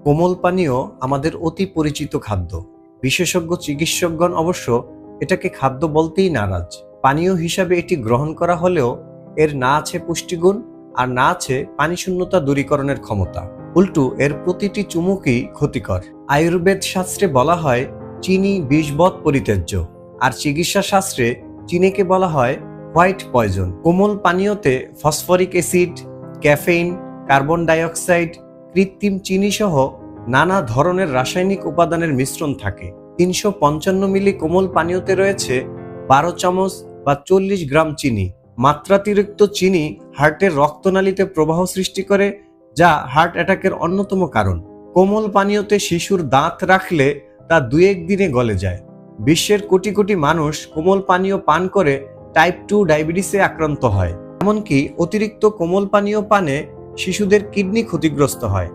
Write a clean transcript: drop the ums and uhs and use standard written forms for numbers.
কোমল পানীয় আমাদের অতি পরিচিত খাদ্য। বিশেষজ্ঞ চিকিৎসকগণ অবশ্য এটাকে খাদ্য বলতেই নারাজ। পানীয় হিসাবে এটি গ্রহণ করা হলেও এর না আছে পুষ্টিগুণ আর না আছে পানি শূন্যতা দূরীকরণের ক্ষমতা। উল্টো এর প্রতিটি চুমুকই ক্ষতিকর। আয়ুর্বেদ শাস্ত্রে বলা হয় চিনি বিষবৎ পরিত্যাজ্য, আর চিকিৎসা শাস্ত্রে চিনিকে বলা হয় হোয়াইট পয়জন। কোমল পানীয়তে phosphoric acid, caffeine, carbon dioxide, কৃত্রিম চিনি সহ নানা ধরনের রাসায়নিক উপাদানের মিশ্রণ থাকে। 355 মিলি কোমল পানীয়তে রয়েছে 12 চামচ বা 40 গ্রাম চিনি। মাত্রাতিরিক্ত চিনি হার্টের রক্তনালীতে প্রবাহ সৃষ্টি করে, যা হার্ট অ্যাটাকের অন্যতম কারণ। কোমল পানীয়তে শিশুর দাঁত রাখলে তা 2-1 দিনে গলে যায়। বিশ্বের কোটি কোটি মানুষ কোমল পানীয় পান করে টাইপ 2 ডায়াবেটিসে আক্রান্ত হয়। এমনকি অতিরিক্ত কোমল পানীয় পানে শিশুদের কিডনি ক্ষতিগ্রস্ত হয়।